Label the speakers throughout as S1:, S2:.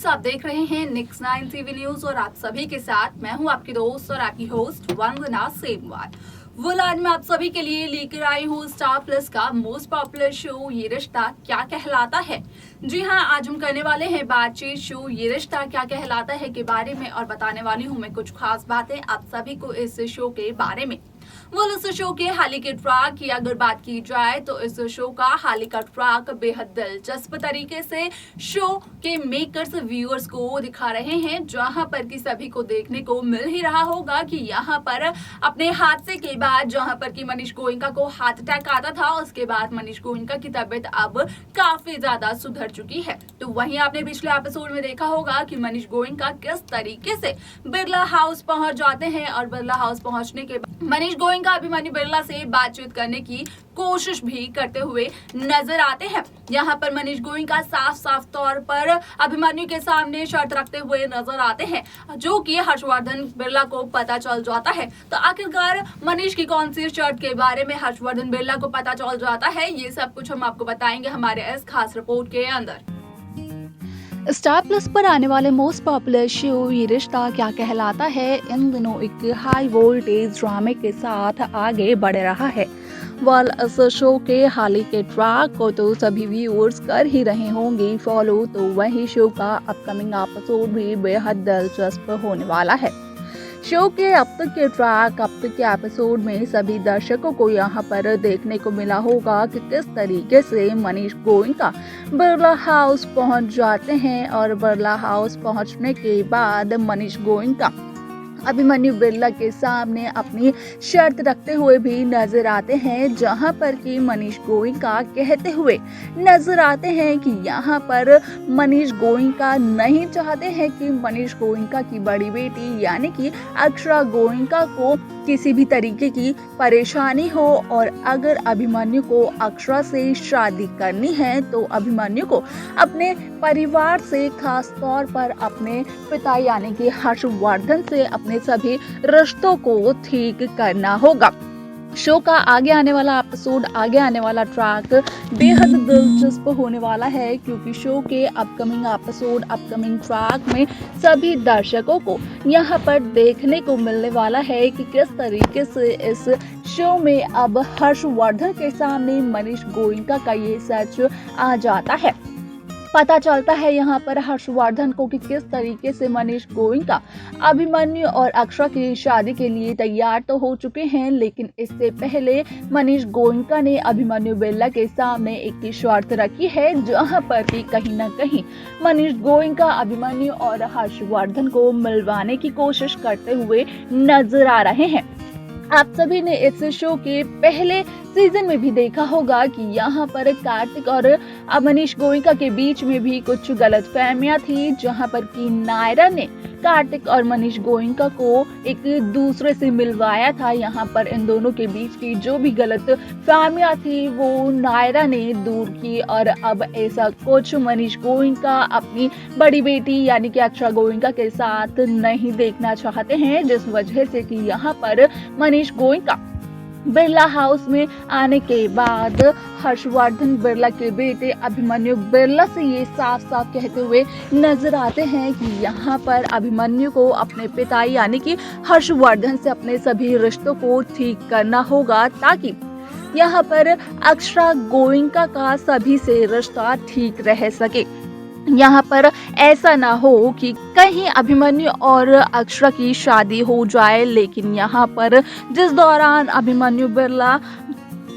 S1: Friends, आप देख रहे हैं Next 9 टीवी न्यूज और आप सभी के साथ मैं हूं आपकी दोस्त और आपकी होस्ट वंदना सेमवाल। आज मैं आप सभी के लिए लेकर आई हूँ स्टार प्लस का मोस्ट पॉपुलर शो ये रिश्ता क्या कहलाता है। जी हाँ, आज हम करने वाले हैं बातचीत शो ये रिश्ता क्या कहलाता है के बारे में और बताने वाली हूँ मैं कुछ खास बातें आप सभी को इस शो के बारे में। इस शो के हाल ही के ट्रैक की अगर बात की जाए तो इस शो का हाल ही का ट्रैक बेहद दिलचस्प तरीके से शो के मेकर्स व्यूअर्स को दिखा रहे हैं, जहां पर कि सभी को देखने को मिल ही रहा होगा कि यहां पर अपने हादसे के बाद जहां पर कि मनीष गोयनका को हार्ट अटैक आता था, उसके बाद मनीष गोयनका की तबीयत अब काफी ज्यादा सुधर चुकी है। तो वहीं आपने पिछले एपिसोड में देखा होगा कि मनीष गोयनका किस तरीके से बिरला हाउस पहुंच जाते हैं और बिरला हाउस पहुंचने के बाद मनीष गोयनका अभिमन्यु बिरला से बातचीत करने की कोशिश भी करते हुए नजर आते हैं। यहाँ पर मनीष गोयनका साफ तौर पर अभिमन्यु के सामने शर्त रखते हुए नजर आते हैं, जो कि हर्षवर्धन बिरला को पता चल जाता है। तो आखिरकार मनीष की कौन सी शर्त के बारे में हर्षवर्धन बिरला को पता चल जाता है, ये सब कुछ हम आपको बताएंगे हमारे इस खास रिपोर्ट के अंदर।
S2: स्टार प्लस पर आने वाले मोस्ट पॉपुलर शो ये रिश्ता क्या कहलाता है इन दिनों एक हाई वोल्टेज ड्रामे के साथ आगे बढ़ रहा है। इस शो के हाल ही के ट्रैक को तो सभी व्यूअर्स कर ही रहे होंगे फॉलो, तो वही शो का अपकमिंग एपिसोड भी बेहद दिलचस्प होने वाला है। शो के अब तक के ट्रैक, अब तक के एपिसोड में सभी दर्शकों को यहाँ पर देखने को मिला होगा कि किस तरीके से मनीष गोयनका बिरला हाउस पहुँच जाते हैं और बिरला हाउस पहुँचने के बाद मनीष गोयनका अभिमन्यु बिरला के सामने अपनी शर्त रखते हुए भी नजर आते हैं, जहां पर कि मनीष गोयनका कहते हुए नजर आते हैं कि यहाँ पर मनीष गोयनका नहीं चाहते हैं कि मनीष गोयनका की बड़ी बेटी यानी कि अक्षरा गोयनका को किसी भी तरीके की परेशानी हो, और अगर अभिमन्यु को अक्षरा से शादी करनी है तो अभिमन्यु को अपने परिवार से, खास तौर पर अपने पिता यानी कि हर्षवर्धन से अपने सभी रिश्तों को ठीक करना होगा। शो का आगे आने वाला एपिसोड, आगे आने वाला ट्रैक बेहद दिलचस्प होने वाला है, क्योंकि शो के अपकमिंग एपिसोड, अपकमिंग ट्रैक में सभी दर्शकों को यहाँ पर देखने को मिलने वाला है कि किस तरीके से इस शो में अब हर्षवर्धन के सामने मनीष गोयनका का ये सच आ जाता है। पता चलता है यहाँ पर हर्षवर्धन को कि किस तरीके से मनीष गोयनका अभिमन्यु और अक्षरा की शादी के लिए तैयार तो हो चुके हैं, लेकिन इससे पहले मनीष गोयनका ने अभिमन्यु बिरला के सामने एक शर्त रखी है, जहाँ पर कि कहीं न कहीं मनीष गोयनका अभिमन्यु और हर्षवर्धन को मिलवाने की कोशिश करते हुए नजर आ रहे हैं। आप सभी ने इस शो के पहले सीजन में भी देखा होगा कि यहाँ पर कार्तिक और मनीष गोयनका के बीच में भी कुछ गलतफहमियां थी, जहाँ पर कि नायरा ने कार्तिक और मनीष गोयनका को एक दूसरे से मिलवाया था। यहाँ पर इन दोनों के बीच की जो भी गलतफहमियां थी वो नायरा ने दूर की, और अब ऐसा कुछ मनीष गोयनका अपनी बड़ी बेटी यानी कि अक्षरा गोयनका के साथ नहीं देखना चाहते हैं, जिस वजह से कि यहाँ पर मनीष गोयनका बिरला हाउस में आने के बाद हर्षवर्धन बिरला के बेटे अभिमन्यु बिरला से ये साफ कहते हुए नजर आते हैं कि यहाँ पर अभिमन्यु को अपने पिता यानी कि हर्षवर्धन से अपने सभी रिश्तों को ठीक करना होगा, ताकि यहाँ पर अक्षरा गोयनका का सभी से रिश्ता ठीक रह सके। यहाँ पर ऐसा ना हो कि कहीं अभिमन्यु और अक्षरा की शादी हो जाए, लेकिन यहाँ पर जिस दौरान अभिमन्यु बिरला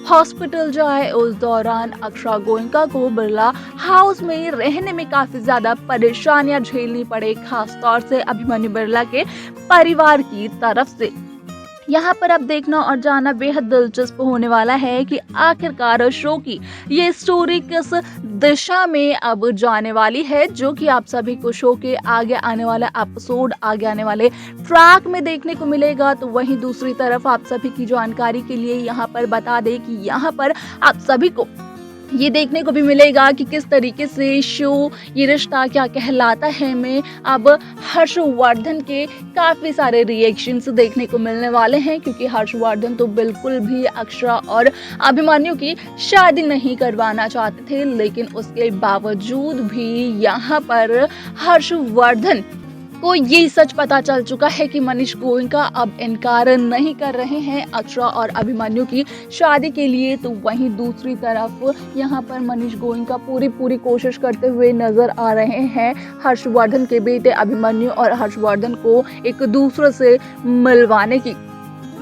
S2: हॉस्पिटल जाए उस दौरान अक्षरा गोयनका को बिरला हाउस में रहने में काफी ज्यादा परेशानियां झेलनी पड़े, खास तौर से अभिमन्यु बिरला के परिवार की तरफ से। यहाँ पर अब देखना और जानना बेहद दिलचस्प होने वाला है कि आखिरकार शो की ये स्टोरी किस दिशा में अब जाने वाली है, जो कि आप सभी को शो के आगे आने वाला एपिसोड, आगे आने वाले ट्रैक में देखने को मिलेगा। तो वहीं दूसरी तरफ आप सभी की जानकारी के लिए यहाँ पर बता दें कि यहाँ पर आप सभी को ये देखने को भी मिलेगा कि किस तरीके से शो ये रिश्ता क्या कहलाता है में अब हर्षवर्धन के काफ़ी सारे रिएक्शंस देखने को मिलने वाले हैं, क्योंकि हर्षवर्धन तो बिल्कुल भी अक्षरा और अभिमन्यु की शादी नहीं करवाना चाहते थे, लेकिन उसके बावजूद भी यहाँ पर हर्षवर्धन को ये सच पता चल चुका है कि मनीष गोयनका अब इनकार नहीं कर रहे हैं अक्षरा और अभिमन्यु की शादी के लिए। तो वहीं दूसरी तरफ यहाँ पर मनीष गोयनका पूरी कोशिश करते हुए नजर आ रहे हैं हर्षवर्धन के बेटे अभिमन्यु और हर्षवर्धन को एक दूसरे से मिलवाने की।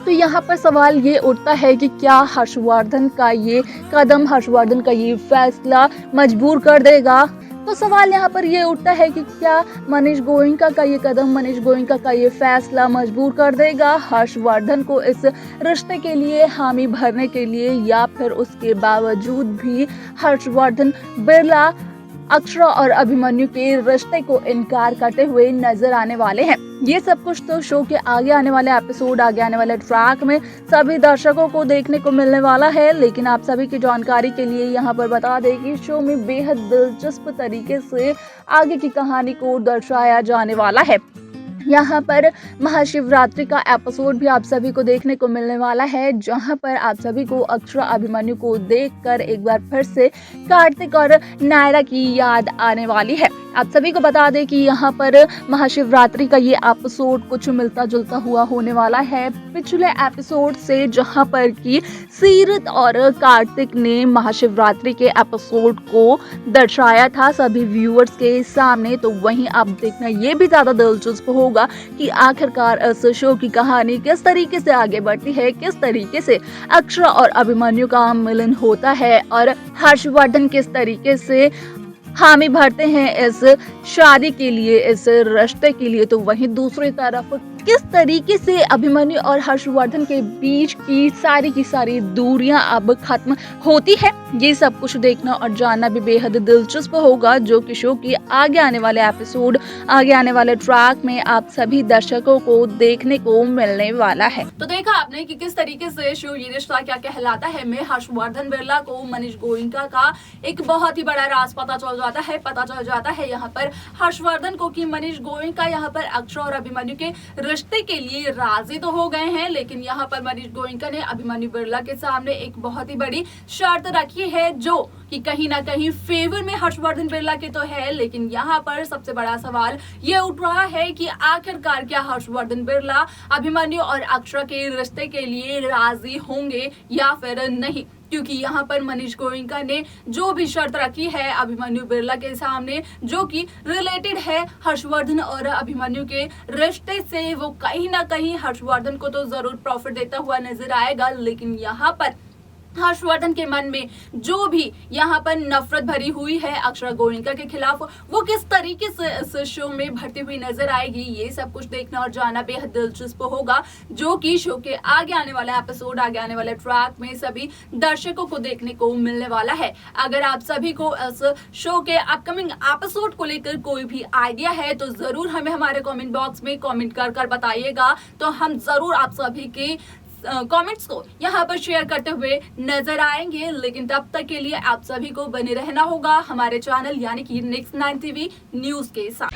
S2: तो यहाँ पर सवाल ये उठता है कि क्या हर्षवर्धन का ये कदम, हर्षवर्धन का ये फैसला मजबूर कर देगा। तो सवाल यहाँ पर ये उठता है कि क्या मनीष गोयनका का ये कदम, मनीष गोयनका का ये फैसला मजबूर कर देगा हर्षवर्धन को इस रिश्ते के लिए हामी भरने के लिए, या फिर उसके बावजूद भी हर्षवर्धन बिरला अक्षरा और अभिमन्यु के रिश्ते को इनकार करते हुए नजर आने वाले हैं। ये सब कुछ तो शो के आगे आने वाले एपिसोड, आगे आने वाले ट्रैक में सभी दर्शकों को देखने को मिलने वाला है। लेकिन आप सभी की जानकारी के लिए यहाँ पर बता दें कि शो में बेहद दिलचस्प तरीके से आगे की कहानी को दर्शाया जाने वाला है। यहाँ पर महाशिवरात्रि का एपिसोड भी आप सभी को देखने को मिलने वाला है, जहाँ पर आप सभी को अक्षरा अभिमन्यु को देखकर एक बार फिर से कार्तिक और नायरा की याद आने वाली है। आप सभी को बता दें कि यहाँ पर महाशिवरात्रि का ये एपिसोड कुछ मिलता जुलता हुआ होने वाला है पिछले एपिसोड से, जहाँ पर कि सीरत और कार्तिक ने महाशिवरात्रि के एपिसोड को दर्शाया था सभी व्यूअर्स के सामने। तो वहीं आप देखना ये भी ज्यादा दिलचस्प होगा कि आखिरकार इस शो की कहानी किस तरीके से आगे बढ़ती है, किस तरीके से अक्षरा और अभिमन्यु का मिलन होता है और हर्षवर्धन किस तरीके से हामी भरते हैं इस शादी के लिए, इस रिश्ते के लिए। तो वहीं दूसरी तरफ किस तरीके से अभिमन्यु और हर्षवर्धन के बीच की सारी दूरियां अब खत्म होती है, ये सब कुछ देखना और जानना भी बेहद दिलचस्प होगा, जो कि शो की आगे आने वाले एपिसोड, आगे आने वाले ट्रैक में आप सभी दर्शकों को देखने को मिलने वाला है।
S1: तो देखा आपने कि किस तरीके से शो ये रिश्ता क्या कहलाता है में हर्षवर्धन बिरला को मनीष गोयनका का एक बहुत ही बड़ा राज पता चल जाता है यहाँ पर हर्षवर्धन को कि मनीष गोयनका यहाँ पर अक्षरा और अभिमन्यु के रिश्ते के लिए राजी तो हो गए हैं, लेकिन यहाँ पर मनीष गोयनका ने अभिमन्यु बिरला के सामने एक बहुत ही बड़ी शर्त रखी है, जो कि कहीं ना कहीं फेवर में हर्षवर्धन बिरला के तो है। लेकिन यहाँ पर सबसे बड़ा सवाल ये उठ रहा है कि आखिरकार क्या हर्षवर्धन बिरला अभिमन्यु और अक्षरा के रिश्ते के लिए राजी होंगे या फिर नहीं, क्योंकि यहाँ पर मनीष गोयनका ने जो भी शर्त रखी है अभिमन्यु बिरला के सामने, जो कि रिलेटेड है हर्षवर्धन और अभिमन्यु के रिश्ते से, वो कहीं ना कहीं हर्षवर्धन को तो जरूर प्रॉफिट देता हुआ नजर आएगा। लेकिन यहाँ पर हर्षवर्धन के मन में जो भी यहाँ पर नफरत भरी हुई है अक्षरा गोयनका के खिलाफ, वो किस तरीके से इस शो में भरती हुई नजर आएगी, ये सब कुछ देखना और जानना बेहद दिलचस्प होगा, जो कि शो के आगे आने वाले एपिसोड, आगे आने वाले ट्रैक में सभी दर्शकों को देखने को मिलने वाला है। अगर आप सभी को इस शो के अपकमिंग एपिसोड को लेकर कोई भी आइडिया है तो जरूर हमें हमारे कमेंट बॉक्स में कमेंट कर बताइएगा, तो हम जरूर आप सभी के कमेंट्स को यहाँ पर शेयर करते हुए नजर आएंगे। लेकिन तब तक के लिए आप सभी को बने रहना होगा हमारे चैनल यानी कि नेक्स्ट 9 टीवी न्यूज के साथ।